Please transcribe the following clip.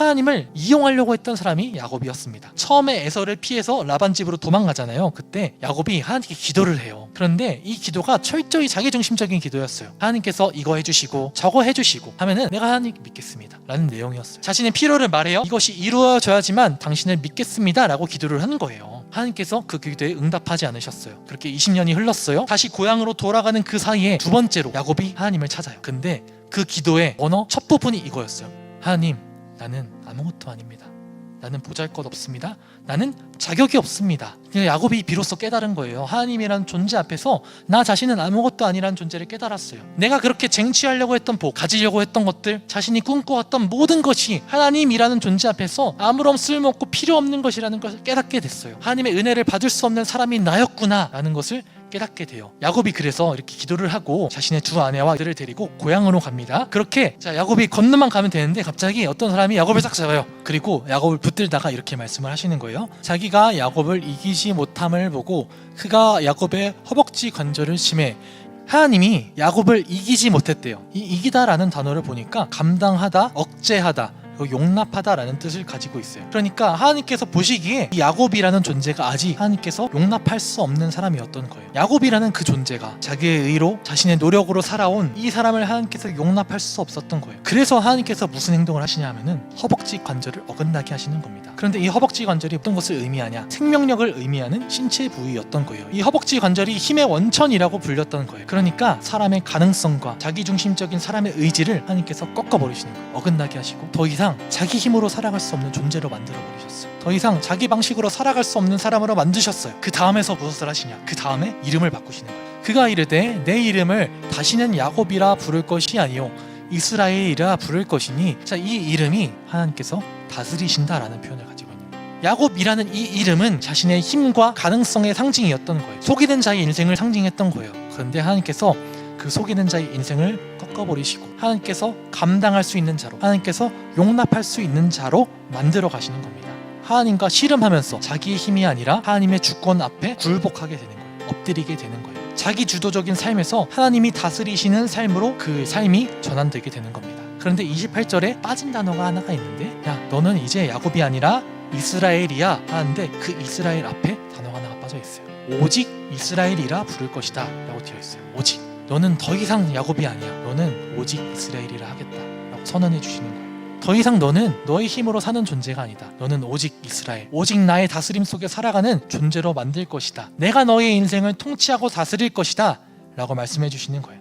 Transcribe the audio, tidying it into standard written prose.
하나님을 이용하려고 했던 사람이 야곱이었습니다. 처음에 에서를 피해서 라반 집으로 도망가잖아요. 그때 야곱이 하나님께 기도를 해요. 그런데 이 기도가 철저히 자기중심적인 기도였어요. 하나님께서 이거 해주시고 저거 해주시고 하면은 내가 하나님 믿겠습니다 라는 내용이었어요. 자신의 필요를 말해요. 이것이 이루어져야지만 당신을 믿겠습니다 라고 기도를 하는 거예요. 하나님께서 그 기도에 응답하지 않으셨어요. 그렇게 20년이 흘렀어요. 다시 고향으로 돌아가는 그 사이에 두 번째로 야곱이 하나님을 찾아요. 근데 그 기도의 언어 첫 부분이 이거였어요. 하나님, 나는 아무것도 아닙니다. 나는 보잘것없습니다. 나는 자격이 없습니다. 야곱이 비로소 깨달은 거예요. 하나님이라는 존재 앞에서 나 자신은 아무것도 아니라는 존재를 깨달았어요. 내가 그렇게 쟁취하려고 했던 복, 가지려고 했던 것들, 자신이 꿈꿔왔던 모든 것이 하나님이라는 존재 앞에서 아무런 쓸모없고 필요 없는 것이라는 것을 깨닫게 됐어요. 하나님의 은혜를 받을 수 없는 사람이 나였구나 라는 것을 깨닫게 돼요. 야곱이 그래서 이렇게 기도를 하고 자신의 두 아내와 아들을 데리고 고향으로 갑니다. 그렇게 야곱이 건너만 가면 되는데 갑자기 어떤 사람이 야곱을 딱 잡아요. 그리고 야곱을 붙들다가 이렇게 말씀을 하시는 거예요. 자기가 야곱을 이기지 못함을 보고 그가 야곱의 허벅지 관절을 치매. 하나님이 야곱을 이기지 못했대요. 이 이기다라는 단어를 보니까 감당하다, 억제하다, 용납하다라는 뜻을 가지고 있어요. 그러니까 하나님께서 보시기에 이 야곱이라는 존재가 아직 하나님께서 용납할 수 없는 사람이었던 거예요. 야곱이라는 그 존재가 자기의 의로 자신의 노력으로 살아온 이 사람을 하나님께서 용납할 수 없었던 거예요. 그래서 하나님께서 무슨 행동을 하시냐 하면은 허벅지 관절을 어긋나게 하시는 겁니다. 그런데 이 허벅지 관절이 어떤 것을 의미하냐? 생명력을 의미하는 신체 부위였던 거예요. 이 허벅지 관절이 힘의 원천이라고 불렸던 거예요. 그러니까 사람의 가능성과 자기중심적인 사람의 의지를 하나님께서 꺾어버리시는 거예요. 어긋나게 하시고 더 이상 자기 힘으로 살아갈 수 없는 존재로 만들어버리셨어요. 더 이상 자기 방식으로 살아갈 수 없는 사람으로 만드셨어요. 그 다음에서 무엇을 하시냐? 그 다음에 이름을 바꾸시는 거예요. 그가 이르되 내 이름을 다시는 야곱이라 부를 것이 아니요 이스라엘이라 부를 것이니. 자, 이 이름이 하나님께서 다스리신다라는 표현을 가지고 있는 거예요. 야곱이라는 이 이름은 자신의 힘과 가능성의 상징이었던 거예요. 속이는 자의 인생을 상징했던 거예요. 그런데 하나님께서 그 속이는 자의 인생을 꺾어버리시고 하나님께서 감당할 수 있는 자로, 하나님께서 용납할 수 있는 자로 만들어 가시는 겁니다. 하나님과 씨름하면서 자기의 힘이 아니라 하나님의 주권 앞에 굴복하게 되는 거예요. 엎드리게 되는 거예요. 자기 주도적인 삶에서 하나님이 다스리시는 삶으로 그 삶이 전환되게 되는 겁니다. 그런데 28절에 빠진 단어가 하나가 있는데, 야, 너는 이제 야곱이 아니라 이스라엘이야 하는데 그 이스라엘 앞에 단어가 하나가 빠져 있어요. 오직 이스라엘이라 부를 것이다 라고 되어 있어요. 오직. 너는 더 이상 야곱이 아니야. 너는 오직 이스라엘이라 하겠다 라고 선언해 주시는 거예요. 더 이상 너는 너의 힘으로 사는 존재가 아니다. 너는 오직 이스라엘, 오직 나의 다스림 속에 살아가는 존재로 만들 것이다. 내가 너의 인생을 통치하고 다스릴 것이다 라고 말씀해 주시는 거예요.